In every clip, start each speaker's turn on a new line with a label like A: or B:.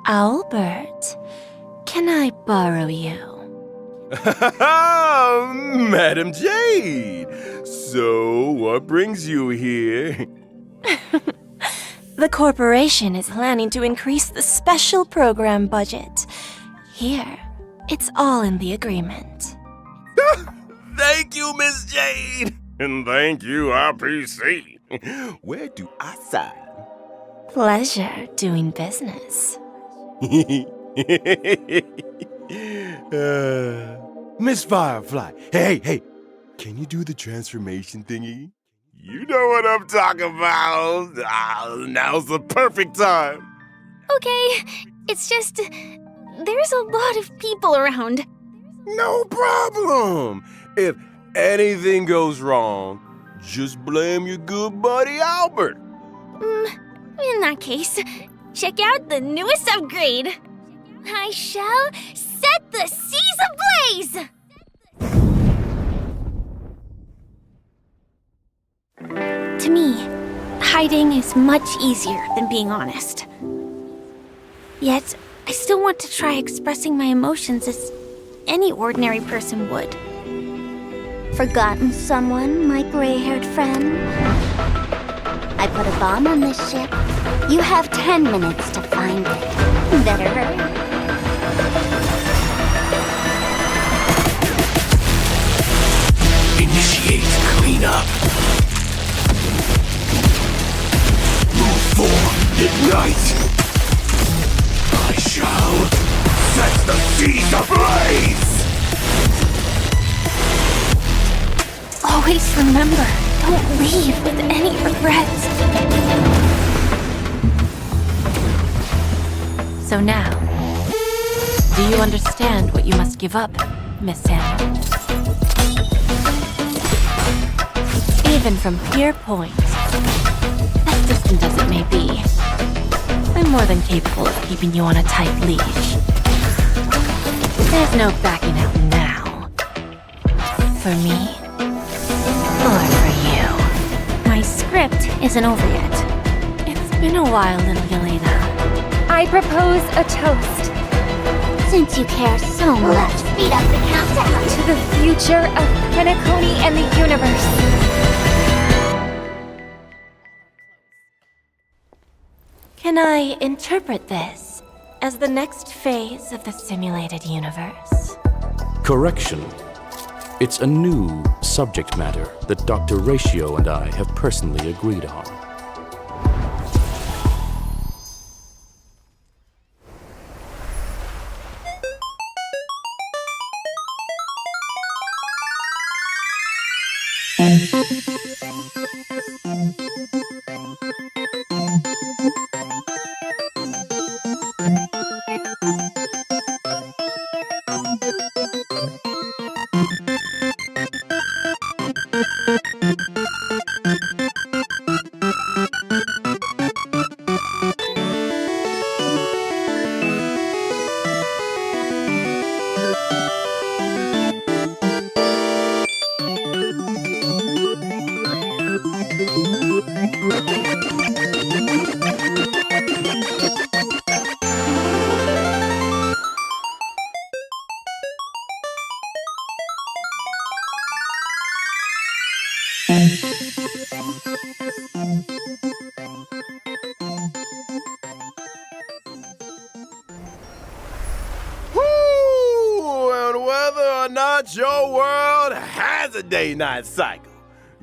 A: Albert, can I borrow you?
B: Madam Jade! So, what brings you here?
A: The corporation is planning to increase the special program budget. Here, it's all in the agreement.
B: Thank you, Miss Jade! And thank you, RPC. Where do I sign?
A: Pleasure doing business.
B: Miss Firefly, hey, can you do the transformation thingy? You know what I'm talking about. Now's the perfect time.
C: Okay, it's just there's a lot of people around.
B: No problem. If anything goes wrong, just blame your good buddy Albert.
C: In that case, check out the newest upgrade. I shall set the seas ablaze! To me, hiding is much easier than being honest. Yet, I still want to try expressing my emotions as any ordinary person would.
D: Forgotten someone, my gray-haired friend? I put a bomb on this ship. You have 10 minutes to find it. Better hurry.
E: Initiate cleanup. Move forward, ignite. I shall set the seas ablaze.
C: Always remember, don't leave with any regrets.
A: So now, do you understand what you must give up, Miss Sam? Even from Pier Point, as distant as it may be, I'm more than capable of keeping you on a tight leash. There's no backing out now. For me, or for you.
C: My script isn't over yet.
A: It's been a while, little Yelena.
F: I propose a toast
D: Since you care so much, speed up the countdown.
F: to the future of Penacony and the universe.
A: Can I interpret this as the next phase of the simulated universe?
G: Correction. It's a new subject matter that Dr. Ratio and I have personally agreed on.
B: And whether or not your world has a day-night cycle.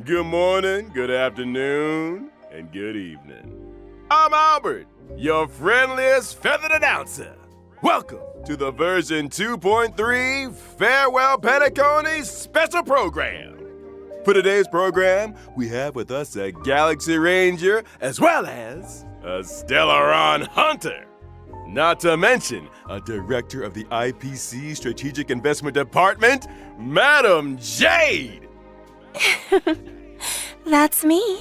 B: Good morning, good afternoon, and good evening. I'm Albert, your friendliest feathered announcer. Welcome to the version 2.3 Farewell Penacony special program. For today's program, we have with us a Galaxy Ranger as well as a Stellaron Hunter. Not to mention a director of the IPC Strategic Investment Department, Madam Jade.
A: That's me.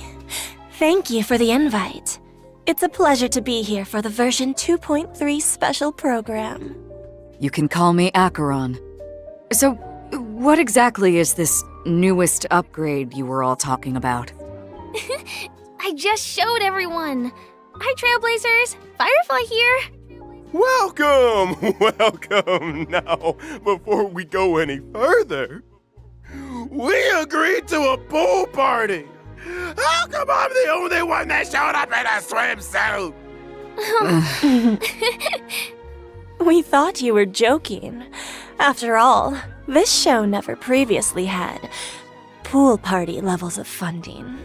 A: Thank you for the invite. It's a pleasure to be here for the version 2.3 special program.
H: You can call me Acheron. So, what exactly is this newest upgrade you were all talking about?
C: I just showed everyone. Hi, Trailblazers. Firefly here.
B: Welcome, welcome. Now, before we go any further, we agreed to a pool party. How come I'm the only one that showed up in a swimsuit?
A: We thought you were joking. After all, this show never previously had pool party levels of funding.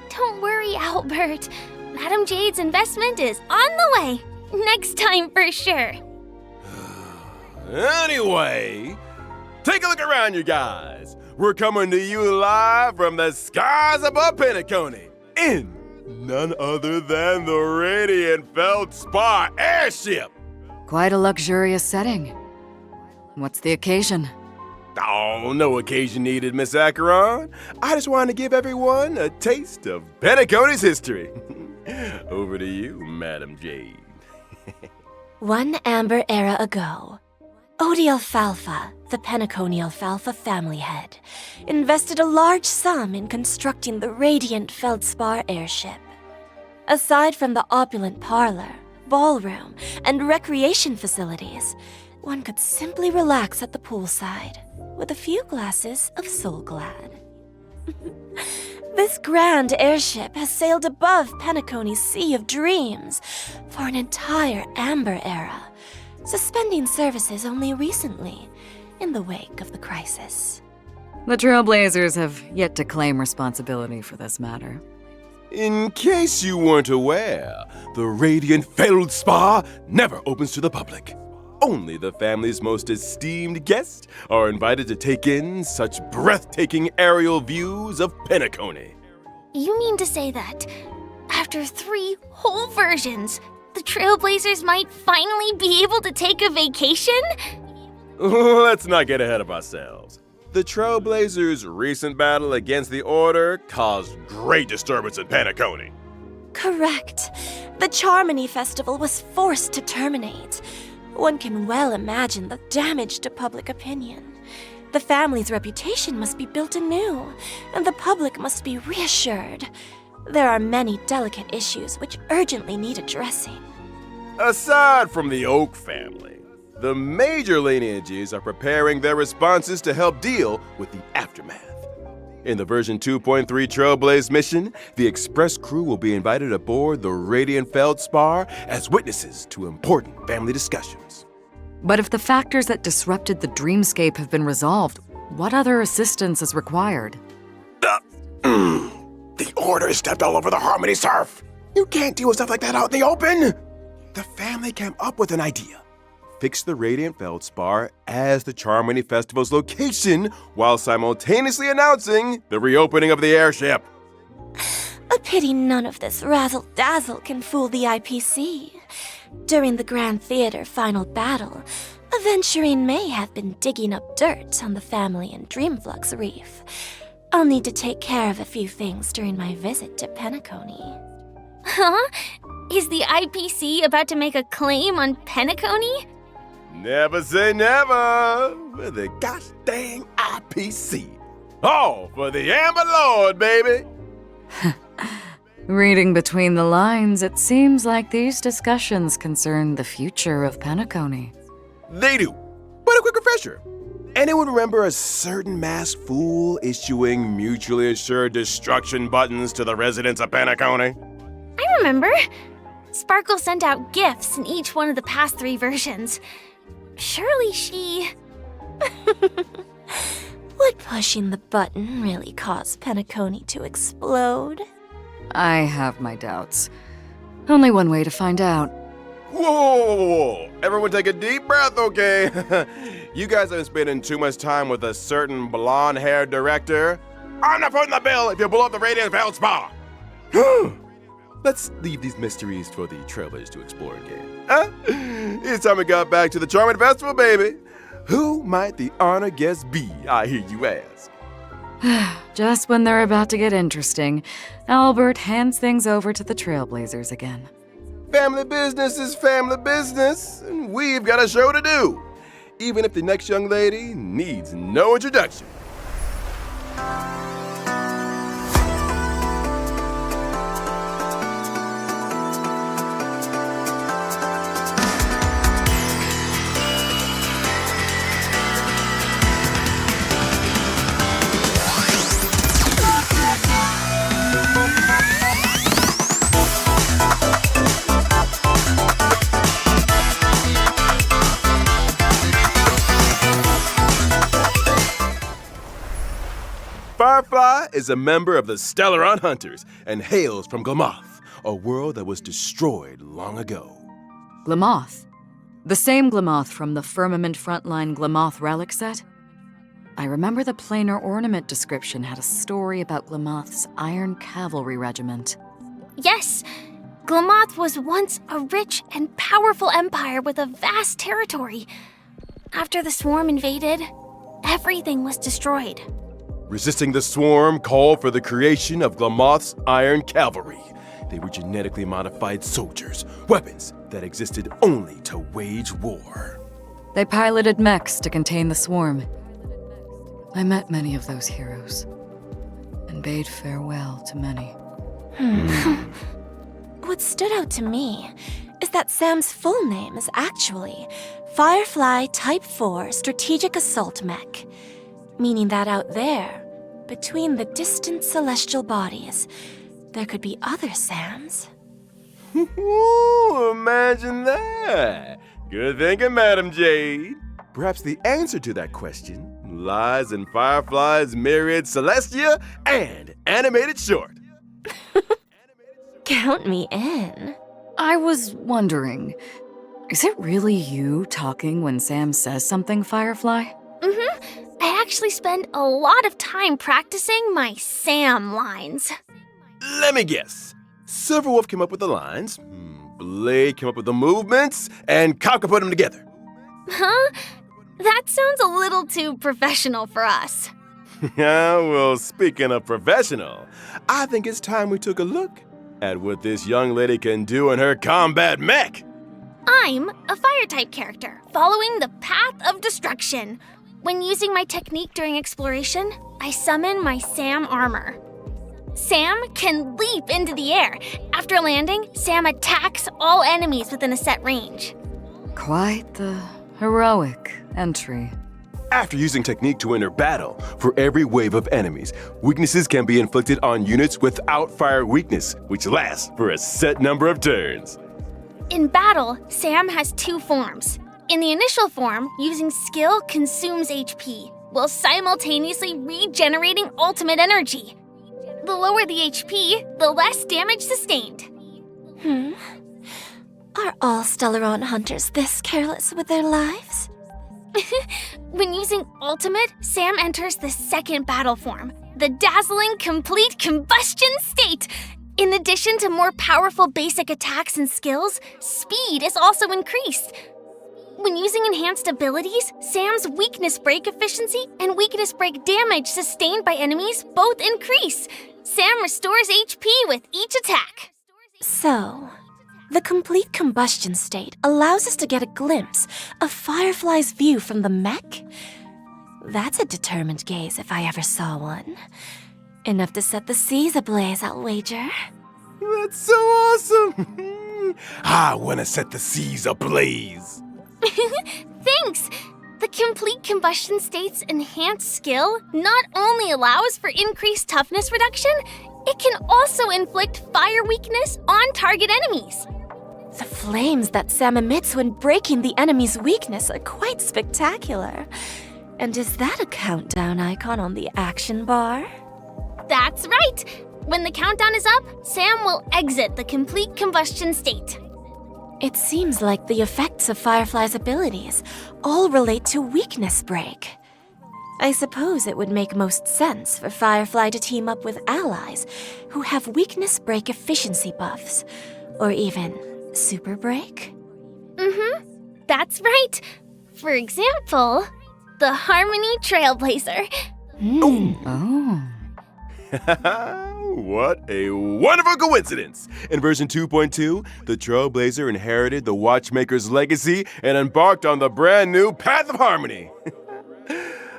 C: Don't worry, Albert. Madam Jade's investment is on the way. Next time for sure.
B: Anyway, take a look around, you guys. We're coming to you live from the skies above Penacony in none other than the radiant Feldspar airship.
H: Quite a luxurious setting. What's the occasion?
B: Oh, no occasion needed, Miss Acheron. I just wanted to give everyone a taste of Penacony's history. Over to you, Madam Jade.
A: One amber era ago, Odie Alfalfa, the Penacony Alfalfa family head, invested a large sum in constructing the radiant Feldspar airship. Aside from the opulent parlor, ballroom, and recreation facilities, one could simply relax at the poolside with a few glasses of Soul Glad. This grand airship has sailed above Penacony's Sea of Dreams for an entire amber era, suspending services only recently in the wake of the crisis.
H: The Trailblazers have yet to claim responsibility for this matter.
B: In case you weren't aware, the radiant Feldspar never opens to the public. Only the family's most esteemed guests are invited to take in such breathtaking aerial views of Penacony.
C: You mean to say that, after 3 whole versions, the Trailblazers might finally be able to take a vacation?
B: Let's not get ahead of ourselves. The Trailblazers' recent battle against the Order caused great disturbance in Penacony.
A: Correct. The Charmony Festival was forced to terminate. One can well imagine the damage to public opinion. The family's reputation must be built anew, and the public must be reassured. There are many delicate issues which urgently need addressing.
B: Aside from the Oak family, the major lineages are preparing their responses to help deal with the aftermath. In the version 2.3 Trailblaze mission, the Express crew will be invited aboard the Radiant Feldspar as witnesses to important family discussions.
H: But if the factors that disrupted the dreamscape have been resolved, what other assistance is required?
E: The Order stepped all over the Harmony surf. You can't deal with stuff like that out in the open.
B: The family came up with an idea. Fix the Radiant Feldspar as the Charmony Festival's location while simultaneously announcing the reopening of the airship.
A: A pity none of this razzle-dazzle can fool the IPC. During the Grand Theater final battle, Aventurine may have been digging up dirt on the family in Dreamflux Reef. I'll need to take care of a few things during my visit to Penacony.
C: Huh? Is the IPC about to make a claim on Penacony?
B: Never say never with the gosh dang IPC. All for the Amber Lord, baby.
H: Reading between the lines, it seems like these discussions concern the future of Penacony.
B: They do. But a quick refresher. Anyone remember a certain masked fool issuing mutually assured destruction buttons to the residents of Penacony?
C: I remember. Sparkle sent out gifts in each one of the past 3 versions. Surely she...
A: Would pushing the button really cause Penacony to explode?
H: I have my doubts. Only one way to find out.
B: Whoa! Everyone take a deep breath, okay? You guys have been spending too much time with a certain blonde-haired director. I'm not footing the bill if you blow up the Radiant Feldspar! Let's leave these mysteries for the trailers to explore again. It's time we got back to the Charming Festival, baby. Who might the honored guest be, I hear you ask?
H: Just when they're about to get interesting, Albert hands things over to the Trailblazers again.
B: Family business is family business, and we've got a show to do, even if the next young lady needs no introduction. Firefly is a member of the Stellaron Hunters and hails from Glamoth, a world that was destroyed long ago.
H: Glamoth. The same Glamoth from the Firmament Frontline Glamoth relic set. I remember the planar ornament description had a story about Glamoth's Iron Cavalry Regiment.
C: Yes, Glamoth was once a rich and powerful empire with a vast territory. After the swarm invaded, everything was destroyed.
B: Resisting the swarm called for the creation of Glamoth's Iron Cavalry. They were genetically modified soldiers, weapons that existed only to wage war.
H: They piloted mechs to contain the swarm. I met many of those heroes, and bade farewell to many.
A: What stood out to me is that Sam's full name is actually Firefly Type 4 Strategic Assault Mech, meaning that out there, between the distant celestial bodies, there could be other Sams.
B: Ooh, imagine that! Good thinking, Madam Jade. Perhaps the answer to that question lies in Firefly's myriad Celestia and animated short.
A: Count me in.
H: I was wondering, is it really you talking when Sam says something, Firefly?
C: I actually spend a lot of time practicing my Sam lines.
B: Let me guess. Silverwolf came up with the lines, Blade came up with the movements, and Kafka put them together.
C: Huh? That sounds a little too professional for us.
B: Yeah, well, speaking of professional, I think it's time we took a look at what this young lady can do in her combat mech.
C: I'm a fire-type character, following the path of destruction. When using my technique during exploration, I summon my Sam armor. Sam can leap into the air. After landing, Sam attacks all enemies within a set range.
H: Quite the heroic entry.
B: After using technique to enter battle, for every wave of enemies, weaknesses can be inflicted on units without fire weakness, which lasts for a set number of turns.
C: In battle, Sam has two forms. In the initial form, using skill consumes HP, while simultaneously regenerating ultimate energy. The lower the HP, the less damage sustained.
A: Are all Stellaron hunters this careless with their lives?
C: When using ultimate, Sam enters the second battle form, the dazzling complete combustion state. In addition to more powerful basic attacks and skills, speed is also increased. When using enhanced abilities, Sam's weakness break efficiency and weakness break damage sustained by enemies both increase. Sam restores HP with each attack.
A: So, the complete combustion state allows us to get a glimpse of Firefly's view from the mech? That's a determined gaze if I ever saw one. Enough to set the seas ablaze, I'll wager.
B: That's so awesome! I want to set the seas ablaze.
C: Thanks! The complete combustion state's enhanced skill not only allows for increased toughness reduction, it can also inflict fire weakness on target enemies.
A: The flames that Sam emits when breaking the enemy's weakness are quite spectacular. And is that a countdown icon on the action bar?
C: That's right! When the countdown is up, Sam will exit the complete combustion state.
A: It seems like the effects of Firefly's abilities all relate to weakness break. I suppose it would make most sense for Firefly to team up with allies who have weakness break efficiency buffs, or even super break.
C: That's right. For example, the Harmony Trailblazer.
H: Oh.
B: What a wonderful coincidence! In version 2.2, the Trailblazer inherited the Watchmaker's legacy and embarked on the brand new Path of Harmony.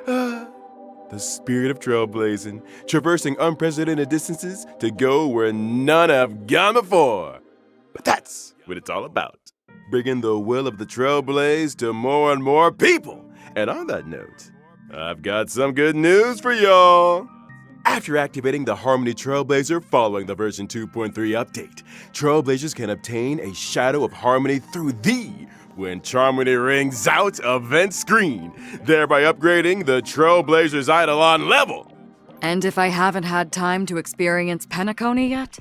B: The spirit of trailblazing, traversing unprecedented distances to go where none have gone before. But that's what it's all about. Bringing the will of the Trailblaze to more and more people. And on that note, I've got some good news for y'all. After activating the Harmony Trailblazer following the version 2.3 update, Trailblazers can obtain a Shadow of Harmony through the When Charmony Rings Out event screen, thereby upgrading the Trailblazer's Eidolon level.
H: And if I haven't had time to experience Penacony yet,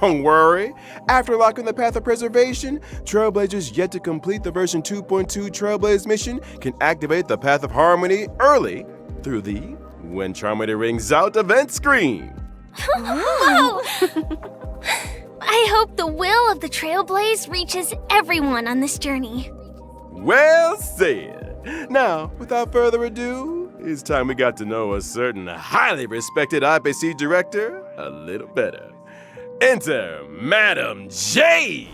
B: Don't worry. After locking the path of preservation, Trailblazers yet to complete the version 2.2 Trailblaze mission can activate the path of harmony early through the When Charmander Rings Out event screen.
C: Whoa! I hope the will of the Trailblaze reaches everyone on this journey.
B: Well said. Now, without further ado, it's time we got to know a certain highly respected IPC director a little better. Enter Madam Jade!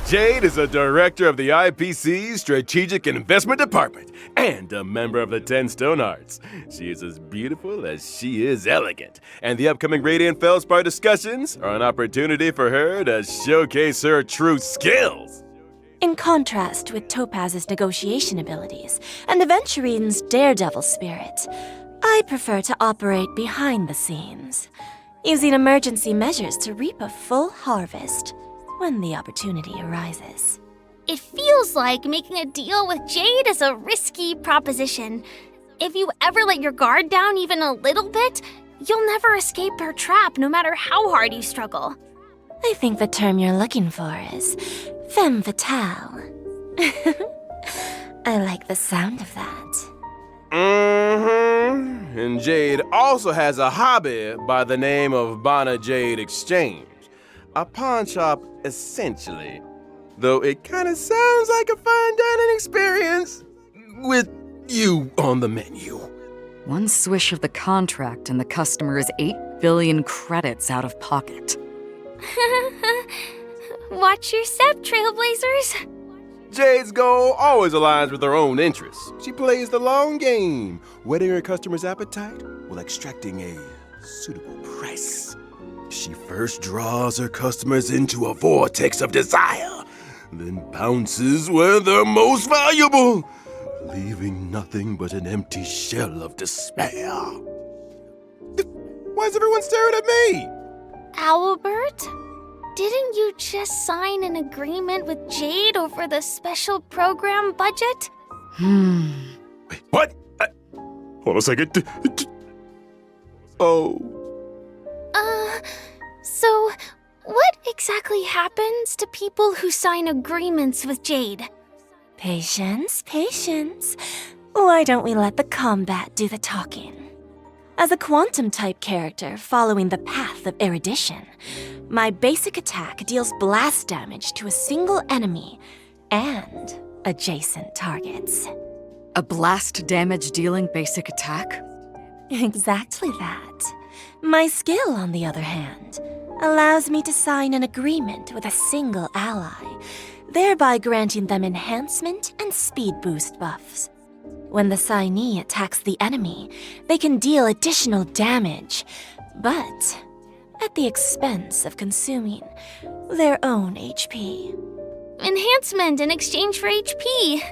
B: Jade is a director of the IPC's Strategic Investment Department and a member of the 10 Stone Hearts. She is as beautiful as she is elegant, and the upcoming Radiant Feldspar discussions are an opportunity for her to showcase her true skills.
A: In contrast with Topaz's negotiation abilities and Aventurine's daredevil spirit, I prefer to operate behind the scenes, using emergency measures to reap a full harvest when the opportunity arises.
C: It feels like making a deal with Jade is a risky proposition. If you ever let your guard down even a little bit, you'll never escape her trap no matter how hard you struggle.
A: I think the term you're looking for is femme fatale. I like the sound of that.
B: Mm-hmm. And Jade also has a hobby by the name of Bana Jade Exchange. A pawn shop, essentially. Though it kind of sounds like a fine dining experience with you on the menu.
H: One swish of the contract and the customer is 8 billion credits out of pocket.
C: Watch your step, Trailblazers.
B: Jade's goal always aligns with her own interests. She plays the long game, whetting her customer's appetite while extracting a suitable price. She first draws her customers into a vortex of desire, then bounces where they're most valuable, leaving nothing but an empty shell of despair. Why is everyone staring at me?
C: Albert, didn't you just sign an agreement with Jade over the special program budget?
B: Wait, what? Hold on a second. Oh.
C: So, what exactly happens to people who sign agreements with Jade?
A: Patience, patience. Why don't we let the combat do the talking? As a quantum-type character following the path of erudition, my basic attack deals blast damage to a single enemy and adjacent targets.
H: A blast damage dealing basic attack?
A: Exactly that. My skill, on the other hand, allows me to sign an agreement with a single ally, thereby granting them enhancement and speed boost buffs. When the signee attacks the enemy, they can deal additional damage, but at the expense of consuming their own HP.
C: Enhancement in exchange for HP.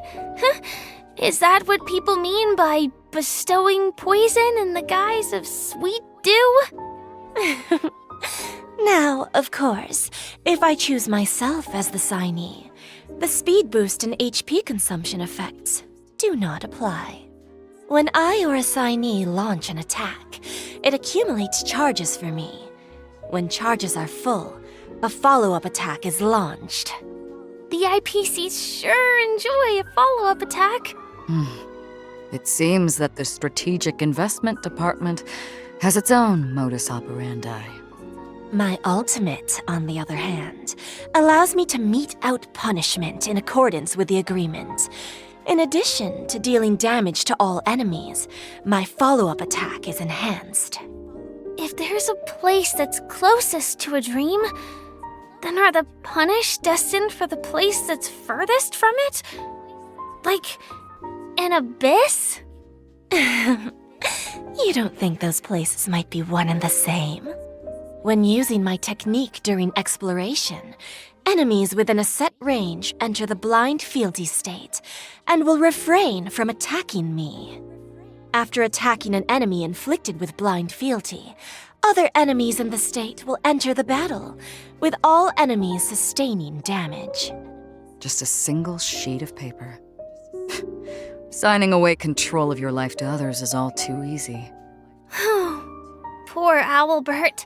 C: Is that what people mean by bestowing poison in the guise of sweet dew?
A: Now, of course, if I choose myself as the signee, the speed boost and HP consumption effects do not apply. When I or a signee launch an attack, it accumulates charges for me. When charges are full, a follow-up attack is launched.
C: The IPCs sure enjoy a follow-up attack.
H: It seems that the Strategic Investment Department has its own modus operandi.
A: My ultimate, on the other hand, allows me to mete out punishment in accordance with the agreement. In addition to dealing damage to all enemies, my follow-up attack is enhanced.
C: If there's a place that's closest to a dream, then are the punished destined for the place that's furthest from it? Like an abyss?
A: You don't think those places might be one and the same? When using my technique during exploration, Enemies within a set range enter the blind fealty state and will refrain from attacking me. After attacking an enemy inflicted with blind fealty, other enemies in the state will enter the battle, with all enemies sustaining damage.
H: Just a single sheet of paper. Signing away control of your life to others is all too easy.
C: Poor Owlbert.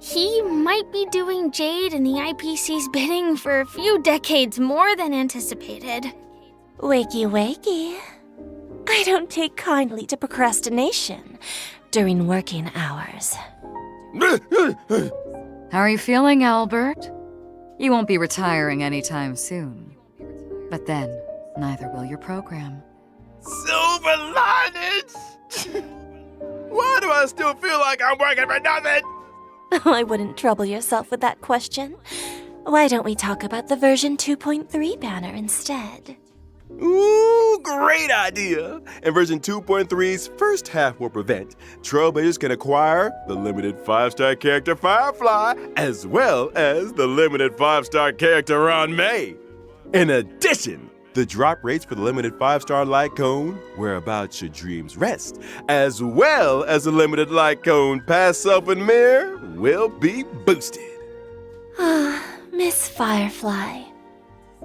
C: He might be doing Jade and the IPC's bidding for a few decades more than anticipated.
A: Wakey, wakey. I don't take kindly to procrastination during working hours.
H: How are you feeling, Albert? You won't be retiring anytime soon. But then, neither will your program.
B: Silver linings! Why do I still feel like I'm working for nothing?
A: I wouldn't trouble yourself with that question. Why don't we talk about the version 2.3 banner instead?
B: Ooh, great idea! In version 2.3's first half warp event, Trailblazers can acquire the limited 5-star character Firefly, as well as the limited 5-star character Ron May. In addition, the drop rates for the limited 5-star light cone, Whereabouts Your Dreams Rest, as well as the limited light cone Past Self and Mirror, will be boosted.
A: Miss Firefly.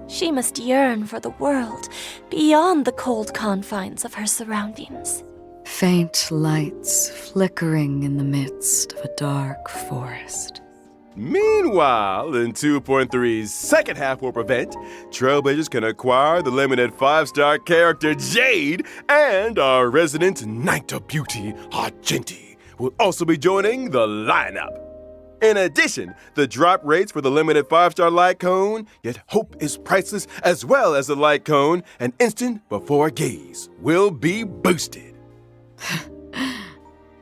A: She must yearn for the world beyond the cold confines of her surroundings.
H: Faint lights flickering in the midst of a dark forest.
B: Meanwhile, in 2.3's second half warp event, Trailblazers can acquire the limited 5-star character Jade, and our resident Night of Beauty, Argenti, will also be joining the lineup. In addition, the drop rates for the limited 5-star light cone, Yet Hope is Priceless, as well as the light cone, An Instant Before Gaze, will be boosted.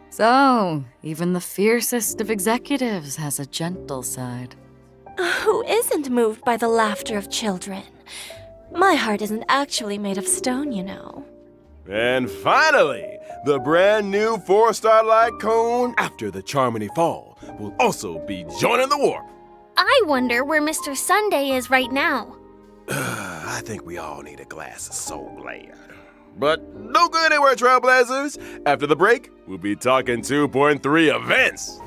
H: So, even the fiercest of executives has a gentle side.
A: Who isn't moved by the laughter of children? My heart isn't actually made of stone, you know.
B: And finally, the brand new 4-star light cone After the Charmony Fall will also be joining the warp.
C: I wonder where Mr. Sunday is right now.
B: I think we all need a glass of Soul Glad. But don't go anywhere, Trailblazers. After the break, we'll be talking 2.3 events.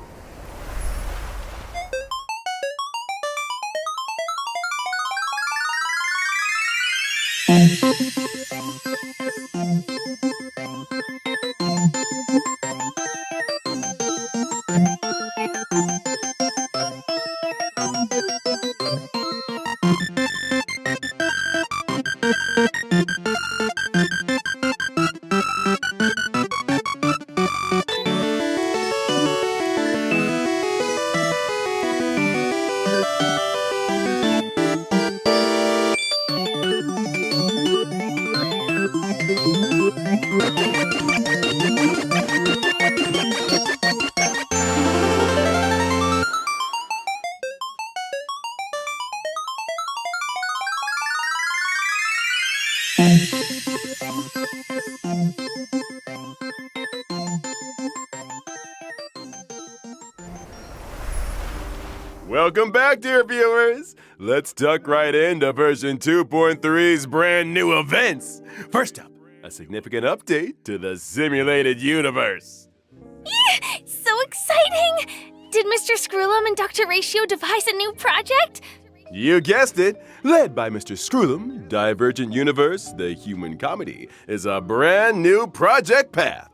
B: Welcome back, dear viewers. Let's duck right into version 2.3's brand new events. First up, a significant update to the simulated universe.
C: So exciting! Did Mr. Screwlum and Dr. Ratio devise a new project?
B: You guessed it. Led by Mr. Screwlum, Divergent Universe, the human comedy, is a brand new project path.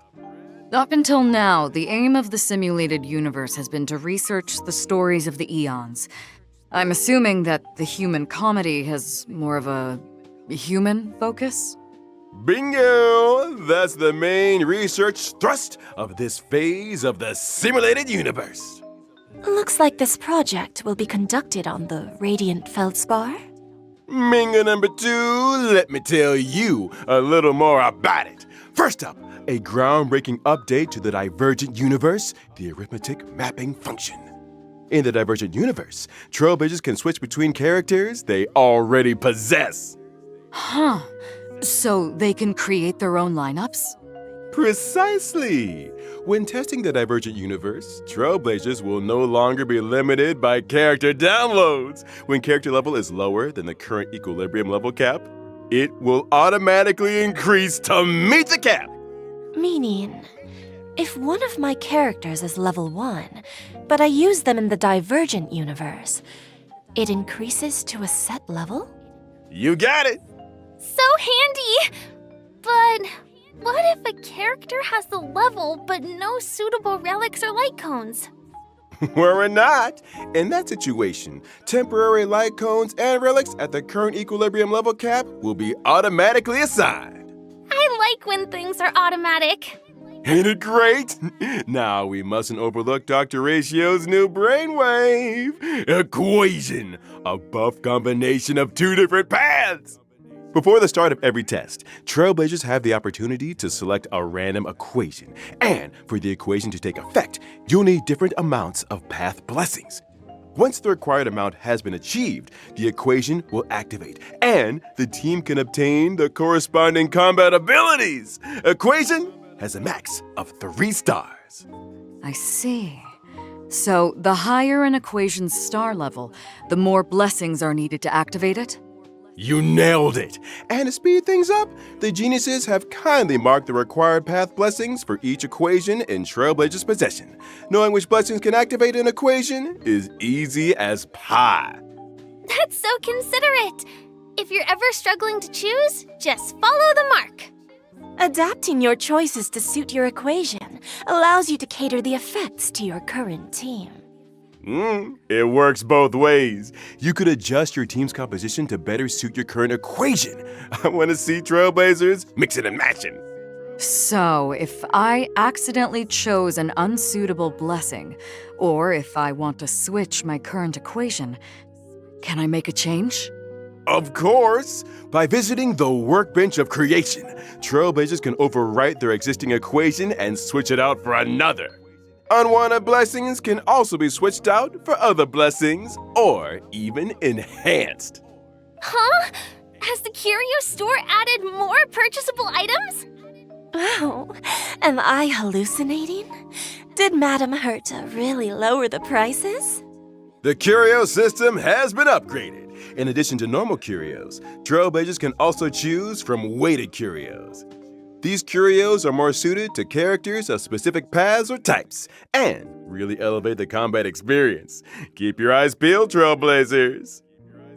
H: Up until now, the aim of the simulated universe has been to research the stories of the eons. I'm assuming that the human comedy has more of a human focus?
B: Bingo! That's the main research thrust of this phase of the simulated universe.
A: Looks like this project will be conducted on the Radiant Feldspar.
B: Minga number 2, let me tell you a little more about it. First up, a groundbreaking update to the Divergent Universe, the arithmetic mapping function. In the Divergent Universe, Trailblazers can switch between characters they already possess.
H: Huh. So they can create their own lineups?
B: Precisely. When testing the Divergent Universe, Trailblazers will no longer be limited by character downloads. When character level is lower than the current equilibrium level cap, it will automatically increase to meet the cap.
A: Meaning, if one of my characters is level 1, but I use them in the Divergent Universe, it increases to a set level?
B: You got it!
C: So handy! But what if a character has the level but no suitable relics or light cones?
B: Worry not. In that situation, temporary light cones and relics at the current equilibrium level cap will be automatically assigned.
C: I like when things are automatic.
B: Ain't it great? Now we mustn't overlook Dr. Ratio's new brainwave equation, a buff combination of 2 different paths. Before the start of every test, Trailblazers have the opportunity to select a random equation. And for the equation to take effect, you'll need different amounts of path blessings. Once the required amount has been achieved, the equation will activate, and the team can obtain the corresponding combat abilities. Equation has a max of 3 stars.
H: I see. So, the higher an equation's star level, the more blessings are needed to activate it?
B: You nailed it! And to speed things up, the geniuses have kindly marked the required path blessings for each equation in Trailblazer's possession. Knowing which blessings can activate an equation is easy as pie.
C: That's so considerate. If you're ever struggling to choose, just follow the mark.
A: Adapting your choices to suit your equation allows you to cater the effects to your current team.
B: It works both ways. You could adjust your team's composition to better suit your current equation. I want to see Trailblazers mixing and matching.
H: So, if I accidentally chose an unsuitable blessing, or if I want to switch my current equation, can I make a change?
B: Of course! By visiting the Workbench of Creation, Trailblazers can overwrite their existing equation and switch it out for another. Unwanted blessings can also be switched out for other blessings, or even enhanced.
C: Huh? Has the curio store added more purchasable items?
A: Oh, am I hallucinating? Did Madame Herta really lower the prices?
B: The curio system has been upgraded. In addition to normal curios, Trailblazers can also choose from weighted curios. These curios are more suited to characters of specific paths or types, and really elevate the combat experience. Keep your eyes peeled, Trailblazers.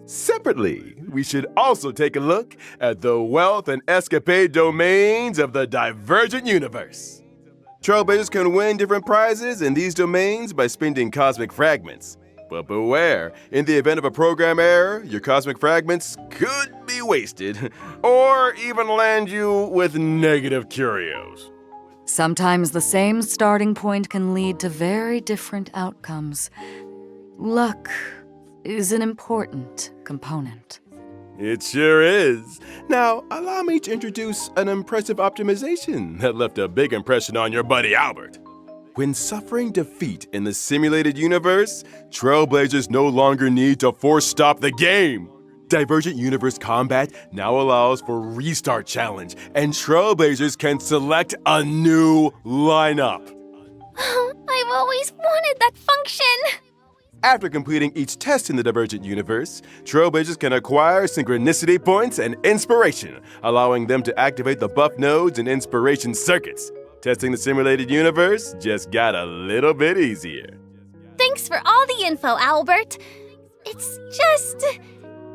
B: Separately, we should also take a look at the wealth and escapade domains of the Divergent Universe. Trailblazers can win different prizes in these domains by spending cosmic fragments. But beware, in the event of a program error, your cosmic fragments could be wasted, or even land you with negative curios.
H: Sometimes the same starting point can lead to very different outcomes. Luck is an important component.
B: It sure is. Now, allow me to introduce an impressive optimization that left a big impression on your buddy Albert. When suffering defeat in the simulated universe, Trailblazers no longer need to force stop the game. Divergent Universe Combat now allows for Restart Challenge, and Trailblazers can select a new lineup.
C: I've always wanted that function.
B: After completing each test in the Divergent Universe, Trailblazers can acquire Synchronicity Points and Inspiration, allowing them to activate the buff nodes and Inspiration circuits. Testing the simulated universe just got a little bit easier.
C: Thanks for all the info, Albert. It's just...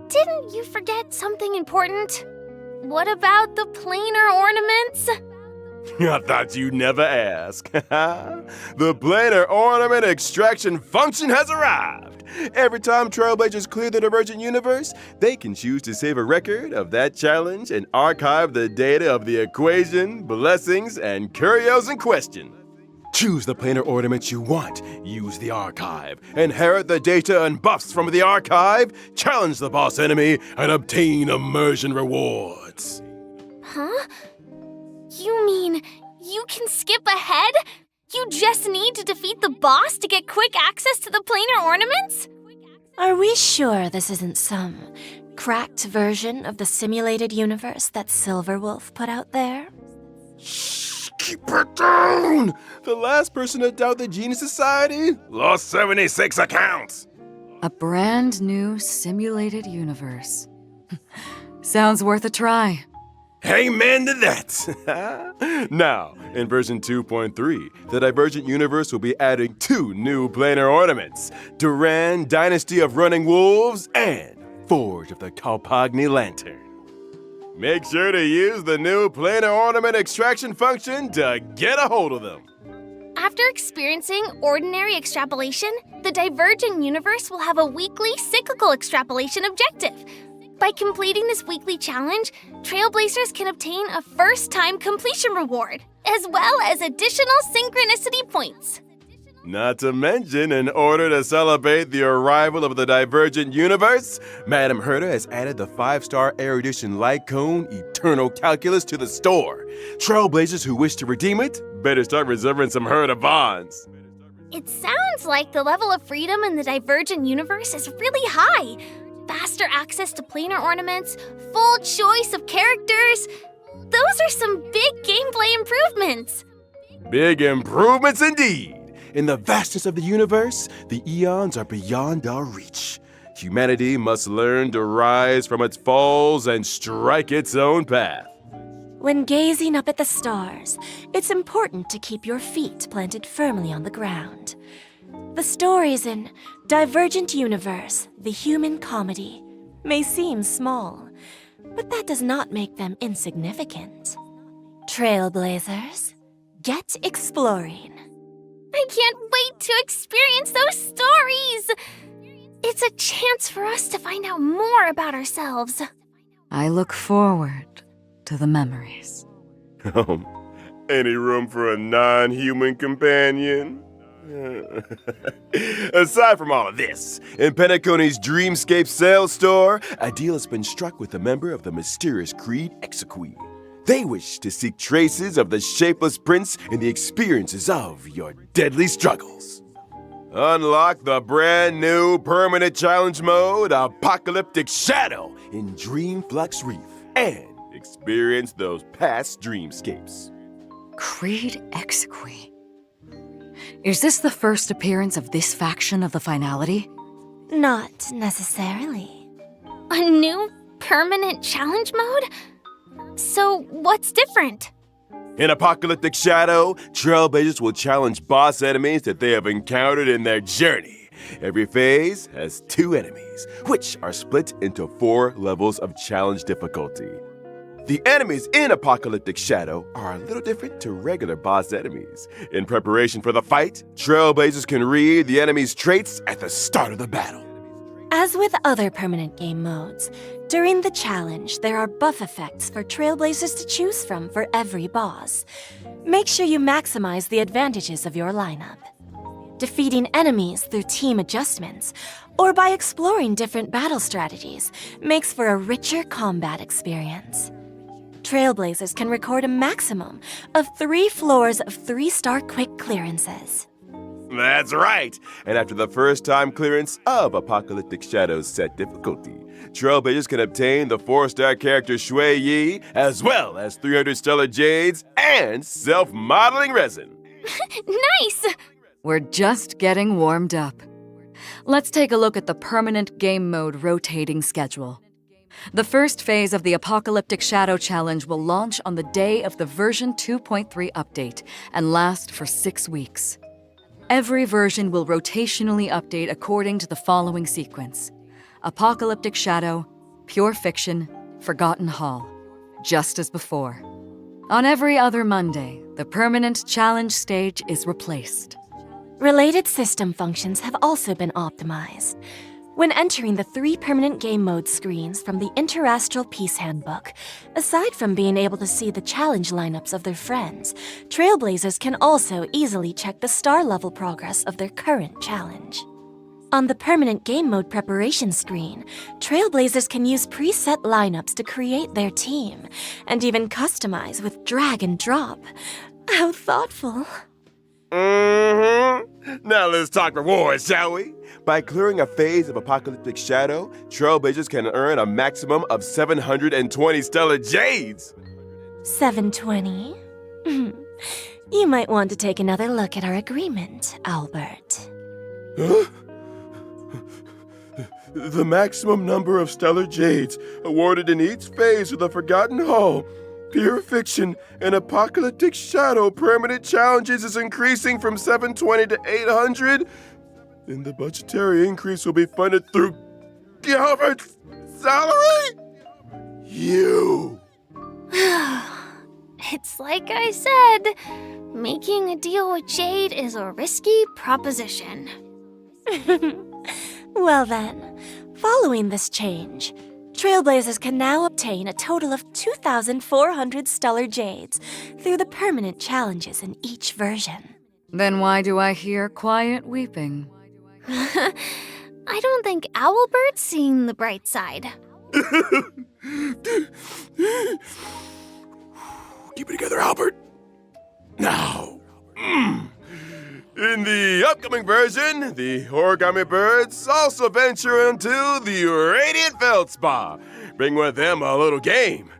C: Didn't you forget something important? What about the planar ornaments?
B: I thought you'd never ask. The planar ornament extraction function has arrived. Every time Trailblazers clear the Divergent Universe, they can choose to save a record of that challenge and archive the data of the equation, blessings, and curios in question. Choose the planar ornament you want, use the archive, inherit the data and buffs from the archive, challenge the boss enemy, and obtain immersion rewards.
C: Huh? You mean you can skip ahead? You just need to defeat the boss to get quick access to the planar ornaments?
A: Are we sure this isn't some cracked version of the simulated universe that Silverwolf put out there?
B: Shh, Keep it down! The last person to doubt the Genius Society lost 76 accounts.
H: A brand new simulated universe. Sounds worth a try.
B: Amen to that. Now, in version 2.3, the Divergent Universe will be adding 2 new planar ornaments: Duran, Dynasty of Running Wolves, and Forge of the Kalpagni Lantern. Make sure to use the new planar ornament extraction function to get a hold of them.
C: After experiencing ordinary extrapolation, the Divergent Universe will have a weekly cyclical extrapolation objective. By completing this weekly challenge, Trailblazers can obtain a first-time completion reward, as well as additional synchronicity points.
B: Not to mention, in order to celebrate the arrival of the Divergent Universe, Madame Herta has added the 5-star erudition light cone Eternal Calculus to the store. Trailblazers who wish to redeem it better start reserving some Herta bonds.
C: It sounds like the level of freedom in the Divergent Universe is really high. Faster access to planar ornaments, full choice of characters. Those are some big gameplay improvements.
B: Big improvements indeed. In the vastness of the universe, the eons are beyond our reach. Humanity must learn to rise from its falls and strike its own path.
A: When gazing up at the stars, it's important to keep your feet planted firmly on the ground. The stories in Divergent Universe, the human comedy, may seem small, but that does not make them insignificant. Trailblazers, get exploring.
C: I can't wait to experience those stories! It's a chance for us to find out more about ourselves.
H: I look forward to the memories.
B: Any room for a non-human companion? Aside from all of this, in Penacony's Dreamscape sales store, a deal has been struck with a member of the mysterious Creed Exequy. They wish to seek traces of the Shapeless Prince in the experiences of your deadly struggles. Unlock the brand new permanent challenge mode, Apocalyptic Shadow, in Dreamflux Reef, and experience those past dreamscapes.
H: Creed Exequy. Is this the first appearance of this faction of the finality?
A: Not necessarily.
C: A new permanent challenge mode? So what's different?
B: In Apocalyptic Shadow, Trailblazers will challenge boss enemies that they have encountered in their journey. Every phase has 2 enemies, which are split into 4 levels of challenge difficulty. The enemies in Apocalyptic Shadow are a little different to regular boss enemies. In preparation for the fight, Trailblazers can read the enemy's traits at the start of the battle.
A: As with other permanent game modes, during the challenge, there are buff effects for Trailblazers to choose from for every boss. Make sure you maximize the advantages of your lineup. Defeating enemies through team adjustments, or by exploring different battle strategies, makes for a richer combat experience. Trailblazers can record a maximum of 3 floors of 3-star quick clearances.
B: That's right! And after the first-time clearance of Apocalyptic Shadow's set difficulty, Trailblazers can obtain the 4-star character Shui Yi, as well as 300 stellar jades and self-modeling resin.
C: Nice!
H: We're just getting warmed up. Let's take a look at the permanent game mode rotating schedule. The first phase of the Apocalyptic Shadow Challenge will launch on the day of the version 2.3 update and last for 6 weeks. Every version will rotationally update according to the following sequence: Apocalyptic Shadow, Pure Fiction, Forgotten Hall, just as before. On every other Monday, the permanent challenge stage is replaced.
A: Related system functions have also been optimized. When entering the 3 permanent game mode screens from the Interastral Peace Handbook, aside from being able to see the challenge lineups of their friends, Trailblazers can also easily check the star level progress of their current challenge. On the permanent game mode preparation screen, Trailblazers can use preset lineups to create their team, and even customize with drag and drop. How thoughtful.
B: Now let's talk rewards, shall we? By clearing a phase of Apocalyptic Shadow, Trailblazers can earn a maximum of 720 stellar jades.
A: 720? You might want to take another look at our agreement, Albert.
B: Huh? The maximum number of stellar jades awarded in each phase of the Forgotten Hall, pure fiction, and apocalyptic shadow permanent challenges is increasing from 720 to 800, and the budgetary increase will be funded through Gilbert's salary? You!
C: It's like I said, making a deal with Jade is a risky proposition.
A: Well then, following this change, Trailblazers can now obtain a total of 2,400 stellar jades through the permanent challenges in each version.
H: Then why do I hear quiet weeping?
C: I don't think Owlbert's seeing the bright side.
B: Keep it together, Albert. Now. In the upcoming version, the Origami Birds also venture into the Radiant Feldspar, bring with them a little game.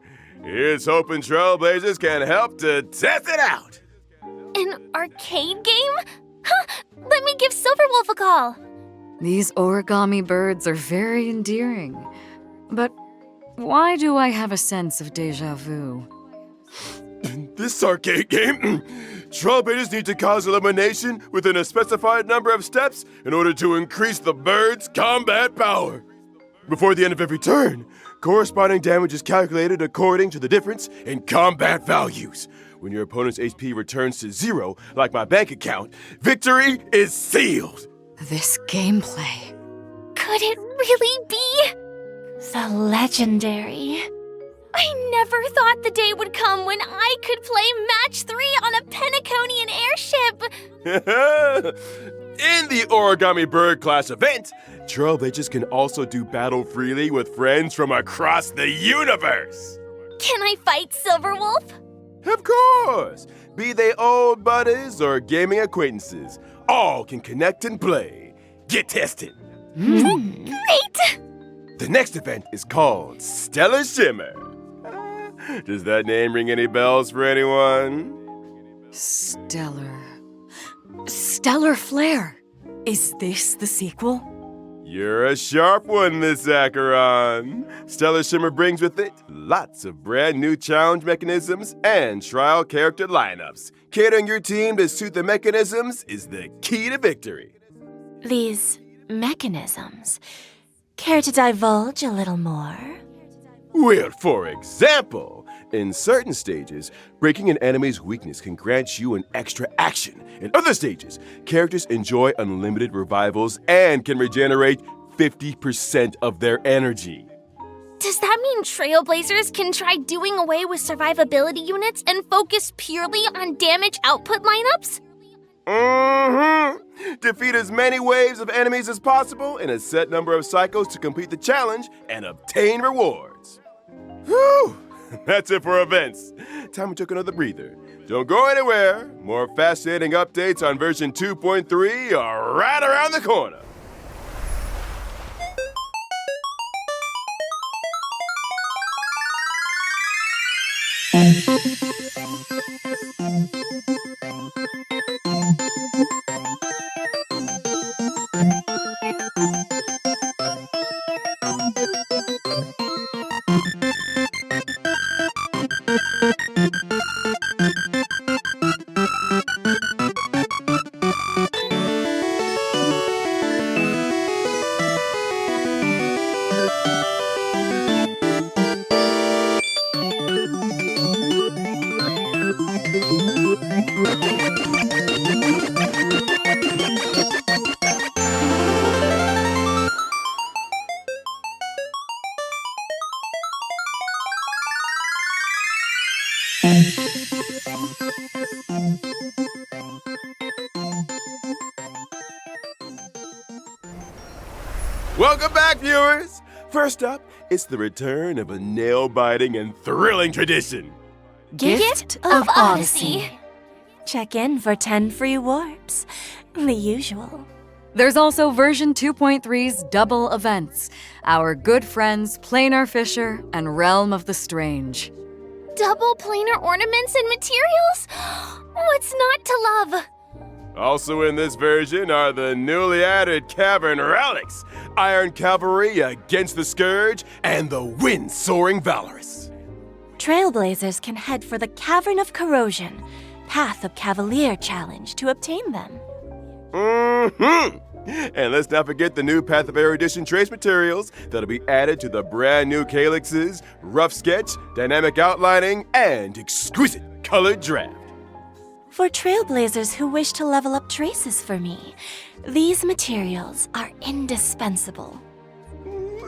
B: Here's hoping Trailblazers can help to test it out.
C: An arcade game? Huh, let me give Silverwolf a call.
H: These origami birds are very endearing. But why do I have a sense of déjà vu?
B: This arcade game, Trailblazers need to cause elimination within a specified number of steps in order to increase the bird's combat power. Before the end of every turn, corresponding damage is calculated according to the difference in combat values. When your opponent's HP returns to 0, like my bank account, victory is sealed.
H: This gameplay.
C: Could it really be?
A: So legendary.
C: I never thought the day would come when I could play Match 3 on a Penaconian airship.
B: In the Origami Bird class event, Trailblazers can also do battle freely with friends from across the universe.
C: Can I fight Silverwolf?
B: Of course! Be they old buddies or gaming acquaintances, all can connect and play. Get tested.
C: Great!
B: The next event is called Stellar Shimmer. Does that name ring any bells for anyone?
H: Stellar Flare. Is this the sequel?
B: You're a sharp one, Miss Acheron. Stellar Shimmer brings with it lots of brand new challenge mechanisms and trial character lineups. Catering your team to suit the mechanisms is the key to victory.
A: These mechanisms. Care to divulge a little more?
B: Well, for example, in certain stages, breaking an enemy's weakness can grant you an extra action. In other stages, characters enjoy unlimited revivals and can regenerate 50% of their energy.
C: Does that mean Trailblazers can try doing away with survivability units and focus purely on damage output lineups?
B: Defeat as many waves of enemies as possible in a set number of cycles to complete the challenge and obtain rewards. Whew! That's it for events. Time we took another breather. Don't go anywhere. More fascinating updates on version 2.3 are right around the corner. Welcome back, viewers! First up, it's the return of a nail-biting and thrilling tradition.
A: Gift of Odyssey. Check in for 10 free warps. The usual.
H: There's also version 2.3's double events, our good friends Planar Fisher and Realm of the Strange.
C: Double planar ornaments and materials? What's not to love?
B: Also in this version are the newly added Cavern Relics, Iron Cavalry against the Scourge, and the Wind-Soaring Valorous.
A: Trailblazers can head for the Cavern of Corrosion, Path of Cavalier challenge to obtain them.
B: Mm-hmm. And let's not forget the new Path of Erudition trace materials that'll be added to the brand new calyxes, rough sketch, dynamic outlining, and exquisite colored draft.
A: For trailblazers who wish to level up traces for me, these materials are indispensable.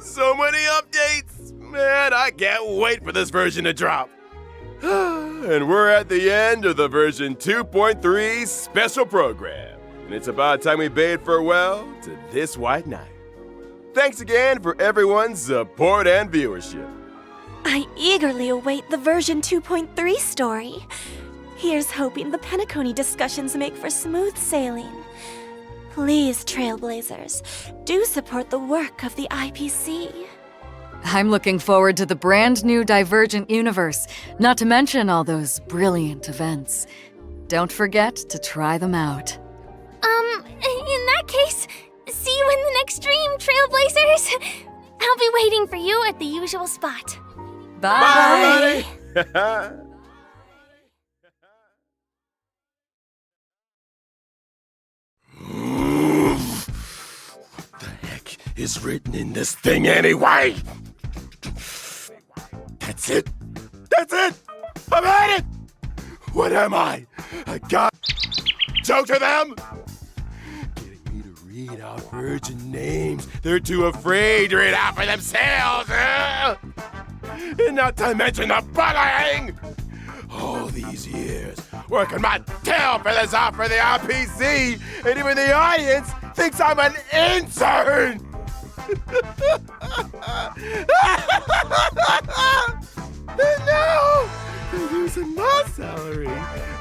B: So many updates! Man, I can't wait for this version to drop. And we're at the end of the version 2.3 special program. And it's about time we bade farewell to this white knight. Thanks again for everyone's support and viewership.
A: I eagerly await the version 2.3 story. Here's hoping the Penacony discussions make for smooth sailing. Please, Trailblazers, do support the work of the IPC.
H: I'm looking forward to the brand new Divergent universe, not to mention all those brilliant events. Don't forget to try them out.
C: In that case, see you in the next stream, Trailblazers. I'll be waiting for you at the usual spot.
H: Bye!
B: Bye.
E: What the heck is written in this thing anyway? That's it. That's it. I've had it. What am I? A god joke to them? Getting me to read out virgin names they're too afraid to read out for themselves. And not to mention the bullying. All these years working my tail feathers off for the RPC, and even the audience thinks I'm an intern. And now they're using my salary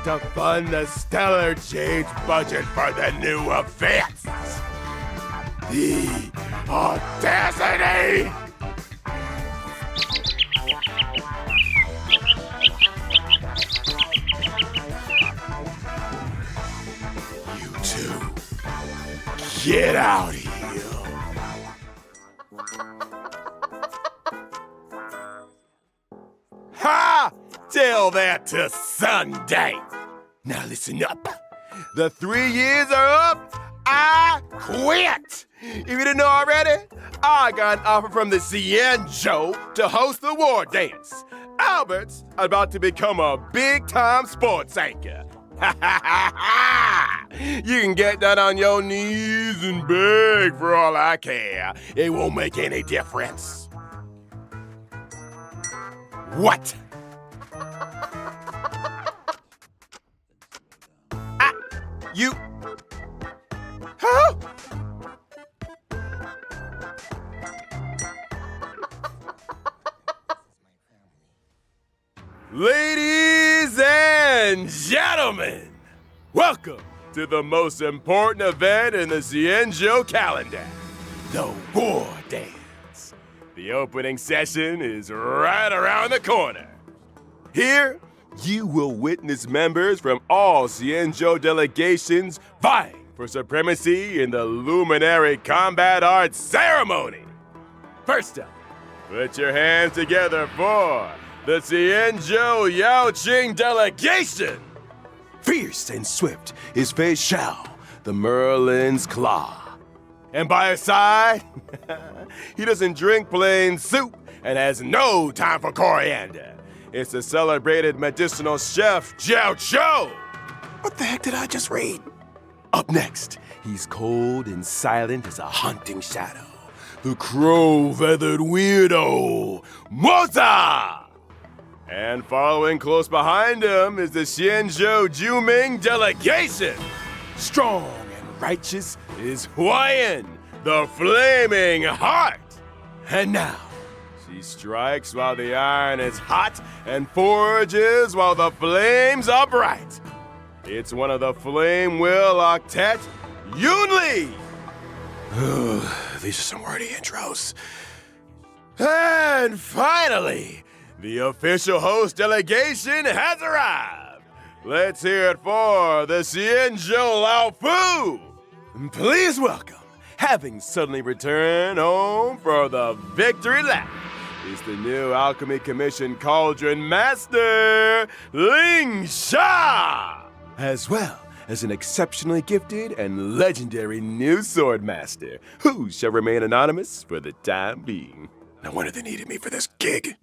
E: to fund the stellar change budget for the new events. The audacity! You two, get out of here. Ha! Tell that to Sunday. Now listen up. The 3 years are up. I quit. If you didn't know already, I got an offer from the Cienjo to host the war dance. Albert's about to become a big-time sports anchor. You can get that on your knees and beg for all I care. It won't make any difference. What? You... Huh? Ladies and gentlemen, welcome to the most important event in the Cienjo calendar, the War Dance. The opening session is right around the corner. Here, you will witness members from all Cienjo delegations vying for supremacy in the Luminary Combat Arts Ceremony. First up, put your hands together for the Cienjo Yaoqing delegation. Fierce and swift is Fei Xiao, the Merlin's Claw. And by her side, he doesn't drink plain soup and has no time for coriander. It's the celebrated medicinal chef, Jiao Cho. What the heck did I just read? Up next, he's cold and silent as a hunting shadow. The crow-feathered weirdo, Moza! And following close behind him is the Xianzhou Juming delegation. Strong and righteous is Huayan, the Flaming Heart. And now, she strikes while the iron is hot and forages while the flames are bright. It's one of the Flame Will Octet, Yunli. These are some wordy intros. And finally,
B: the official host delegation has arrived. Let's hear it for the Xianzhou Lao Fu. Please welcome, having suddenly returned home for the victory lap, is the new Alchemy Commission Cauldron Master, Ling Sha, as well as an exceptionally gifted and legendary new sword master, who shall remain anonymous for the time being. No wonder they needed me for this gig.